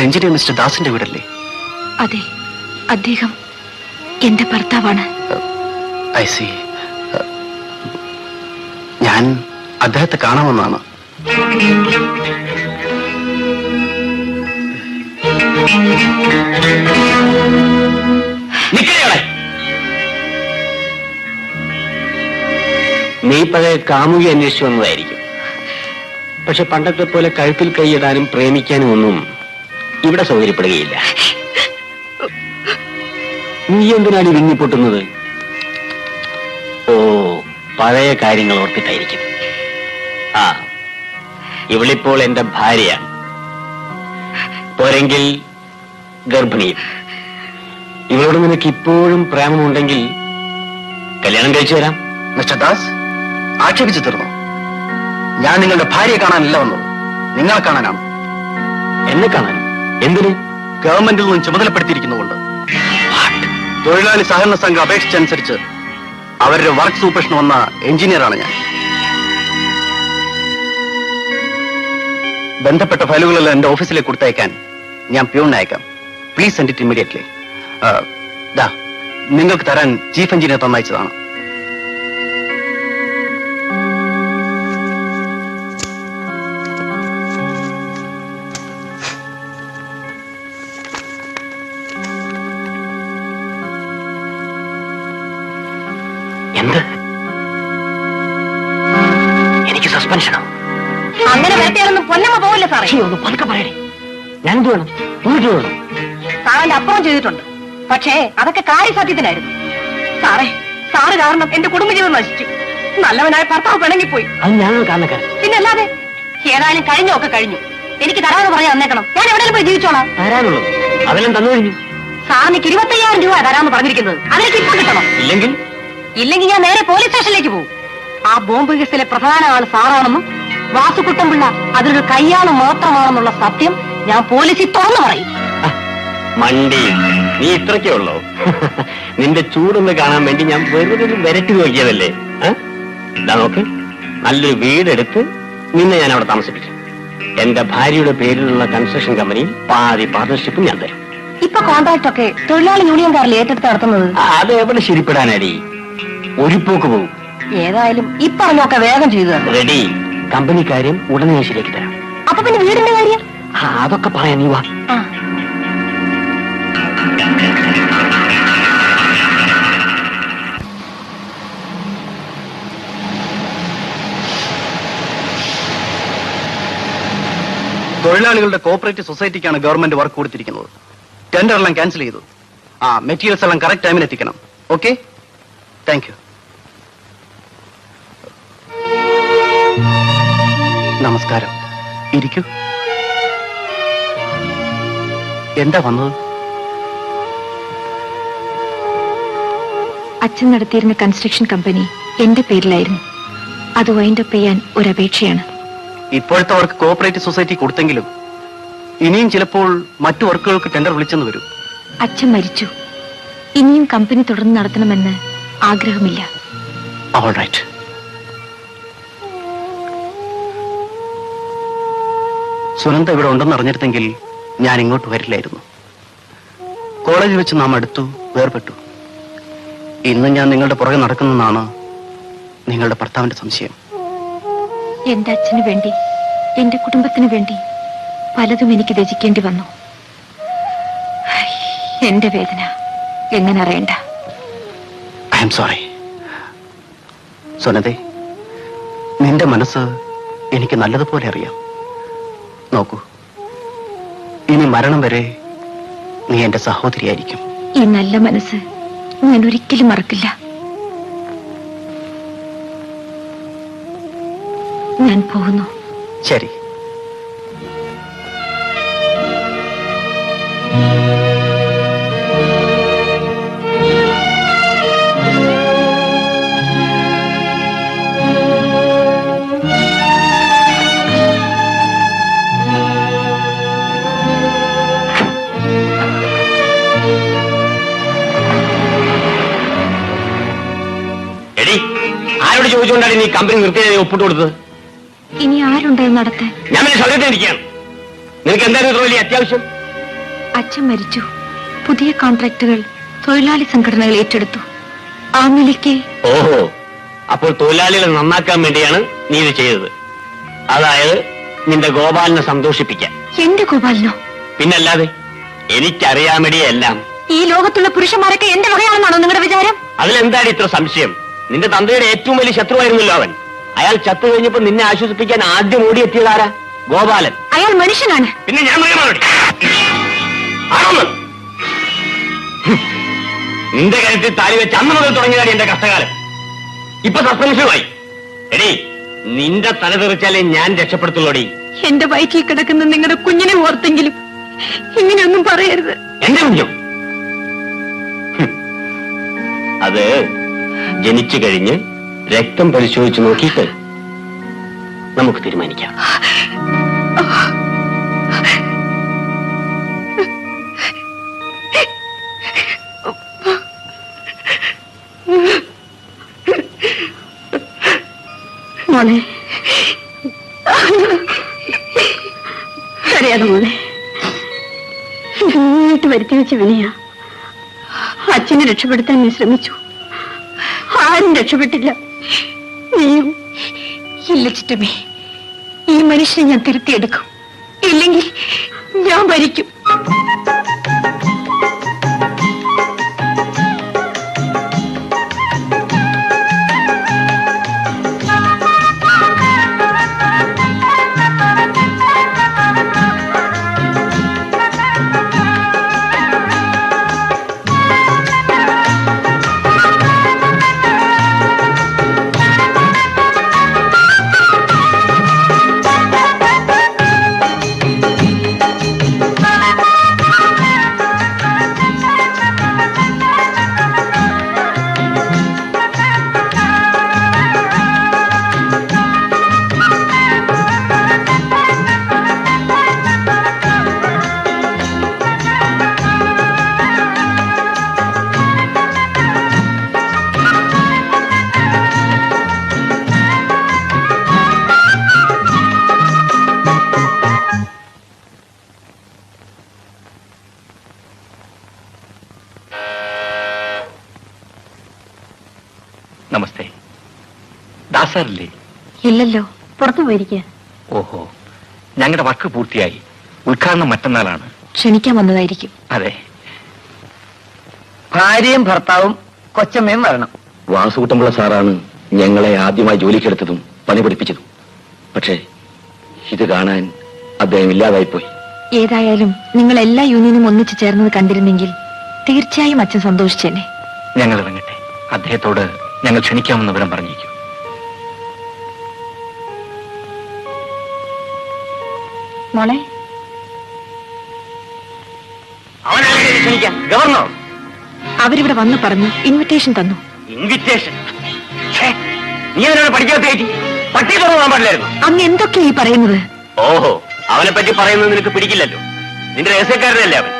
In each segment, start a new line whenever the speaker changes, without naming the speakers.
Engineer mister ദാസിന്റെ വീടല്ലേ?
അതെ, അദ്ദേഹം എന്റെ ഭർത്താവാണ്.
I C. ഞാൻ അദ്ദേഹത്തെ കാണാമെന്നാണ്.
നീ പഴയ കാമുകി അന്വേഷിച്ചു വന്നതായിരിക്കും. പക്ഷെ പണ്ടത്തെ പോലെ കഴുത്തിൽ കൈയിടാനും പ്രേമിക്കാനും ഒന്നും ഇവിടെ സൗകര്യപ്പെടുകയില്ല. നീ എന്തിനാണ് വിങ്ങിപ്പൊട്ടുന്നത്? ഓ, പഴയ കാര്യങ്ങൾ ഓർത്തിട്ടായിരിക്കും. ആ, ഇവളിപ്പോൾ എന്റെ ഭാര്യയാണ്. പോരെങ്കിൽ ഗർഭിണിയും. ഇവളോട് നിനക്ക് ഇപ്പോഴും പ്രേമമുണ്ടെങ്കിൽ കല്യാണം കഴിച്ചു തരാം.
മിസ്റ്റർ ദാസ്, ആക്ഷേപിച്ചു തീർന്നു. ഞാൻ നിങ്ങളുടെ ഭാര്യയെ കാണാനല്ല വന്നത്, നിങ്ങളെ കാണാനാണ്.
എന്നെ കാണാനും? എന്തിന്?
ഗവൺമെന്റിൽ നിന്നും ചുമതലപ്പെടുത്തിയിരിക്കുന്നുകൊണ്ട്. തൊഴിലാളി സഹകരണ സംഘം അപേക്ഷിച്ചനുസരിച്ച് അവരുടെ വർക്ക് സൂപ്പർവിഷൻ വന്ന എഞ്ചിനീയറാണ് ഞാൻ. ബന്ധപ്പെട്ട ഫയലുകളെല്ലാം എന്റെ ഓഫീസിലേക്ക് കൊടുത്തയക്കാൻ ഞാൻ പ്യൂണിനെ അയക്കാം. Please send it immediately. നിങ്ങൾക്ക് തരാൻ ചീഫ് എഞ്ചിനീയർ തന്നയച്ചതാണ്.
എന്ത്? എനിക്ക് സസ്പെൻഷനോ?
അങ്ങനെ വേട്ടയാലൊന്നും പൊന്നമ്മ പോവില്ല സാറേ.
ഒന്ന് പതുക്കെ പറയണേ. ഞാൻ എന്ത് വേണം? വീട്ടിൽ വേണം.
സാറിന്റെ അപ്പുറം ചെയ്തിട്ടുണ്ട്, പക്ഷേ അതൊക്കെ കാര്യസാധ്യത്തിനായിരുന്നു. സാറ് കാരണം എന്റെ കുടുംബജീവൻ നശിച്ചു. നല്ലവനായ ഭർത്താവ് പിണങ്ങിപ്പോയി.
അത് ഞാനൊരു കാരണക്കാരൻ.
പിന്നല്ലാതെ. ഏതായാലും കഴിഞ്ഞൊക്കെ കഴിഞ്ഞു. എനിക്ക് തരാമെന്ന് പറഞ്ഞ് തന്നേക്കണം. ഞാൻ എവിടെയും പോയി ജീവിച്ചോളാം.
തരാനുള്ളത് അതെല്ലാം തന്നു കഴിഞ്ഞു.
സാറിന് 25,000 രൂപ തരാമെന്ന് പറഞ്ഞിരിക്കുന്നത്. അതിലേക്ക് ഇപ്പൊ കിട്ടണം. ഇല്ലെങ്കിൽ ഞാൻ നേരെ പോലീസ് സ്റ്റേഷനിലേക്ക് പോകും. ആ ബോംബ് കേസിലെ പ്രധാന ആള് സാറാണെന്നും വാസുക്കുട്ടൻപിള്ള അതിലൊരു കയ്യാള് മാത്രമാണെന്നുള്ള സത്യം ഞാൻ പോലീസിൽ തുറന്നു പറയും.
മണ്ടി, നീ ഇത്രയ്ക്കേ ഉള്ളോ? നിന്റെ ചൂടൊന്ന് കാണാൻ വേണ്ടി ഞാൻ വെറുതെ വരട്ടി നോക്കിയതല്ലേ. നോക്ക്, നല്ലൊരു വീടെടുത്ത് നിന്നെ ഞാൻ അവിടെ താമസിപ്പിക്കും. എന്റെ ഭാര്യയുടെ പേരിലുള്ള കൺസ്ട്രക്ഷൻ കമ്പനിയിൽ പാതി പാർട്ണർഷിപ്പ് ഞാൻ തരും.
ഇപ്പൊ കോൺട്രാക്ട് ഒക്കെ തൊഴിലാളി യൂണിയൻകാരിൽ ഏറ്റെടുത്ത് നടത്തുന്നത്.
അത് എവിടെ ശരിപ്പെടാനടി? ഒരു പോക്ക് പോകും.
ഏതായാലും ഇപ്പറഞ്ഞൊക്കെ വേഗം ചെയ്തു തരണം.
റെഡി. കമ്പനി കാര്യം ഉടനെ ഞാൻ ശരിയാക്കി തരാം.
അപ്പൊ പിന്നെ വീടിന്റെ കാര്യം?
അതൊക്കെ പറയാം, നീ വാ.
തൊഴിലാളികളുടെ കോഓപ്പറേറ്റീവ് സൊസൈറ്റിക്കാണ് ഗവൺമെന്റ് വർക്ക് കൊടുത്തിരിക്കുന്നത്. ടെൻഡർ എല്ലാം ക്യാൻസൽ ചെയ്തു. മെറ്റീരിയൽസ് എല്ലാം കറക്റ്റ് ടൈമിന് എത്തിക്കണം. Okay, thank you. നമസ്കാരം, ഇരിക്കൂ. എന്താ വന്നത്?
അച്ഛൻ നടത്തിയിരുന്ന കൺസ്ട്രക്ഷൻ കമ്പനി എന്റെ പേരിലായിരുന്നു. അത് വൈൻഡപ്പ് ചെയ്യാൻ ഒരു അപേക്ഷയാണ്.
ഇപ്പോഴത്തെ വർക്ക് കോഓപ്പറേറ്റീവ് സൊസൈറ്റി കൊടുത്തെങ്കിലും ഇനിയും ചിലപ്പോൾ മറ്റു വർക്കുകൾക്ക് ടെൻഡർ വിളിച്ചെന്ന് വരും.
അച്ഛൻ മരിച്ചു. ഇനിയും കമ്പനി തുടർന്ന് നടത്തണമെന്ന് ആഗ്രഹമില്ല.
All right. സുനന്ദ ഇവിടെ ഉണ്ടെന്ന് അറിഞ്ഞിരുന്നെങ്കിൽ ഞാൻ ഇങ്ങോട്ട് വരില്ലായിരുന്നു. കോളേജിൽ വെച്ച് നാം അടുത്തു വേർപെട്ടു. ഇന്ന് ഞാൻ നിങ്ങളുടെ പുറകെ നടക്കുന്നെന്നാണ് നിങ്ങളുടെ ഭർത്താവിന്റെ സംശയം.
എന്റെ അച്ഛന് വേണ്ടി, എന്റെ കുടുംബത്തിന് വേണ്ടി പലതും എനിക്ക് രചിക്കേണ്ടി വന്നു. എന്റെ വേദന എങ്ങനെ അറിയണ്ട.
I am sorry. സുനന്ദേ, നിന്റെ മനസ്സ് എനിക്ക് നല്ലതുപോലെ അറിയാം. നോക്കൂ, ഇനി മരണം വരെ നീ എന്റെ സഹോദരിയായിരിക്കും.
ഈ നല്ല മനസ്സ് ഞാൻ ഒരിക്കലും മറക്കില്ല. ഞാൻ പോകുന്നു.
ശരി.
ആരോട് ചോദിച്ചുകൊണ്ടാണ് നീ കമ്പനി നിർത്തിയാൽ ഒപ്പിട്ട് കൊടുത്തത്?
ഇനി ആരുണ്ടായിരുന്നു നടത്താൻ?
ഞാൻ സൗകര്യത്തിരിക്കുകയാണ്. നിനക്ക് എന്തായാലും ഇത്ര വലിയ അത്യാവശ്യം?
അച്ഛൻ മരിച്ചു. പുതിയ കോൺട്രാക്ടുകൾ തൊഴിലാളി സംഘടനകൾ ഏറ്റെടുത്തു. ആ നിലയ്ക്ക്
ഓഹോ, അപ്പോൾ തൊഴിലാളികളെ നന്നാക്കാൻ വേണ്ടിയാണ് നീ ഇത് ചെയ്തത്. അതായത് നിന്റെ ഗോപാലിനെ സന്തോഷിപ്പിക്കാൻ.
എന്റെ ഗോപാലിനോ?
പിന്നല്ലാതെ, എനിക്കറിയാമടി എല്ലാം.
ഈ ലോകത്തുള്ള പുരുഷന്മാരൊക്കെ എന്റെ വകയാണെന്നാണോ നിങ്ങളുടെ വിചാരം?
അതിലെന്താണ് ഇത്ര സംശയം? നിന്റെ തന്തയുടെ ഏറ്റവും വലിയ ശത്രുവായിരുന്നല്ലോ അവൻ. അയാൾ ചത്തു കഴിഞ്ഞപ്പോ നിന്നെ ആശ്വസിപ്പിക്കാൻ ആദ്യം ഓടിയെത്തിയതാരാ? ഗോപാലൻ.
അയാൾ മനുഷ്യനാണ്.
പിന്നെ ഞാൻ മൃഗമാണോടി? ആണോന്ന്? നിന്റെ കരുത്തിൽ താലി വെച്ച് അന്ന് മുതൽ തുടങ്ങിയതാണ് എന്റെ കഷ്ടകാലം. ഇപ്പൊ സസ്പെൻഷനുമായി. എടീ, നിന്റെ തല തെറിച്ചാലേ ഞാൻ രക്ഷപ്പെടുത്തുള്ളൂടി.
എന്റെ വയറ്റിൽ കിടക്കുന്ന നിങ്ങളുടെ കുഞ്ഞിനെ ഓർത്തെങ്കിലും ഇങ്ങനെയൊന്നും പറയരുത്.
എന്റെ കുഞ്ഞോ? അത് ജനിച്ചു കഴിഞ്ഞ് രക്തം പരിശോധിച്ച് നോക്കിയിട്ട് നമുക്ക് തീരുമാനിക്കാം.
മോളെ, അറിയാതെ മോളെ, വീട്ട് വരുത്തി വെച്ച വിനയാ. അച്ഛനെ രക്ഷപ്പെടുത്താൻ നീ ശ്രമിച്ചു, ആരും രക്ഷപ്പെട്ടില്ല. നീയും. ഇല്ല ചിറ്റമ്മേ, ഈ മനുഷ്യനെ ഞാൻ തിരുത്തിയെടുക്കും. ഇല്ലെങ്കിൽ ഞാൻ ഭരിക്കും.
നമസ്തേ. ദാസറില്ലേ?
ഇല്ലല്ലോ, പുറത്തു പോയിരിക്കുക.
ഓഹോ, ഞങ്ങളുടെ വർക്ക് പൂർത്തിയായി. ഉദ്ഘാടനം മറ്റന്നാളാണ്.
ക്ഷണിക്കാൻ വന്നതായിരിക്കും.
അതെ.
ഭാര്യയും ഭർത്താവും കൊച്ചമ്മയും വരണം.
വാസുകുട്ടമ്പിള്ള സാറാണ് ഞങ്ങളെ ആദ്യമായി ജോലിക്കെടുത്തതും പണി പഠിപ്പിച്ചതും. പക്ഷേ ഇത് കാണാൻ അദ്ദേഹം ഇല്ലാതായിപ്പോയി.
ഏതായാലും നിങ്ങൾ എല്ലാ യൂണിയനും ഒന്നിച്ചു ചേർന്നത് കണ്ടിരുന്നെങ്കിൽ തീർച്ചയായും അച്ഛൻ സന്തോഷിച്ചേനെ.
ഞങ്ങൾ ഇറങ്ങട്ടെ. അദ്ദേഹത്തോട് ഞങ്ങൾ ക്ഷണിക്കാമെന്ന് വിവരം പറഞ്ഞേക്കും.
മോളെ,
ഗവർണർ
അവരിവിടെ വന്ന് പറഞ്ഞു, ഇൻവിറ്റേഷൻ തന്നു.
ഇൻവിറ്റേഷൻ? നീ അവനോട് പഠിക്കാത്ത പട്ടി തുറന്നാൻ പാടില്ലായിരുന്നു.
അങ്ങ് എന്തൊക്കെയാ ഈ പറയുന്നത്?
ഓഹോ, അവനെ പറ്റി പറയുന്നത് നിനക്ക് പിടിക്കില്ലല്ലോ. നിന്റെ രഹസ്യക്കാരനല്ലേ അവൻ.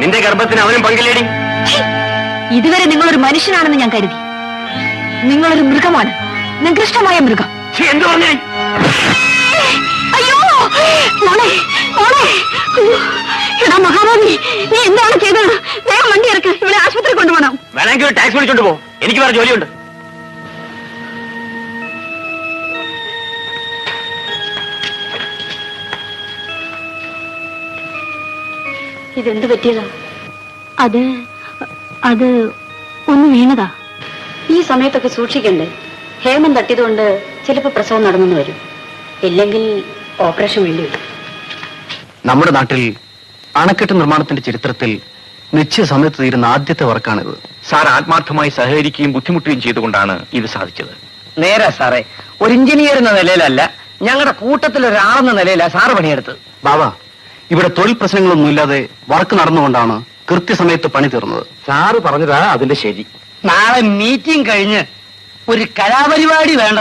നിന്റെ ഗർഭത്തിന് അവനും പങ്കില്ലേടി.
ഇതുവരെ നിങ്ങളൊരു മനുഷ്യനാണെന്ന് ഞാൻ കരുതി. നിങ്ങളൊരു മൃഗമാണ്, നികൃഷ്ടമായ മൃഗം.
എന്ത് പറഞ്ഞേ?
അയ്യോ മോളെ, മോളെ, എടാ മഹാഭാവി, നീ എന്താണ് ചെയ്തത്? വേഗം വണ്ടി ഇറക്ക്, ഇവിടെ ആശുപത്രി കൊണ്ടുപോകണം.
വേണമെങ്കിൽ ഒരു ടാക്സി വിളിച്ചോണ്ട് പോ, എനിക്ക് വേറെ ജോലിയുണ്ട്.
ഇതെന്ത് പറ്റിയതാ? അത് ഒന്ന് വീണതാ. ഈ സമയത്തൊക്കെ സൂക്ഷിക്കണ്ടേ? ഹേമം തട്ടിയതുകൊണ്ട് ചിലപ്പോ പ്രസവം നടന്നു വരും, ഇല്ലെങ്കിൽ ഓപ്പറേഷൻ വേണ്ടി വരും.
നമ്മുടെ നാട്ടിൽ അണക്കെട്ട് നിർമ്മാണത്തിന്റെ ചരിത്രത്തിൽ നിശ്ചയ സമയത്ത് തീരുന്ന ആദ്യത്തെ വർക്കാണിത്.
സാർ ആത്മാർത്ഥമായി സഹകരിക്കുകയും ബുദ്ധിമുട്ടുകയും ചെയ്തുകൊണ്ടാണ് ഇത് സാധിച്ചത്.
നേരാ സാറേ, ഒരു എഞ്ചിനീയർ എന്ന നിലയിലല്ല, ഞങ്ങളുടെ കൂട്ടത്തിൽ ഒരാളെന്ന നിലയിലാണ് സാറ് പണിയെടുത്തത്.
ബാബ, ഇവിടെ തൊഴിൽ പ്രശ്നങ്ങളൊന്നുമില്ലാതെ വർക്ക് നടന്നുകൊണ്ടാണ് കൃത്യസമയത്ത് പണി തീർന്നത്.
സാറ് പറഞ്ഞതാ അതിന്റെ ശരി.
നാളെ മീറ്റിംഗ് കഴിഞ്ഞ് ഒരു കലാപരിപാടി വേണ്ട.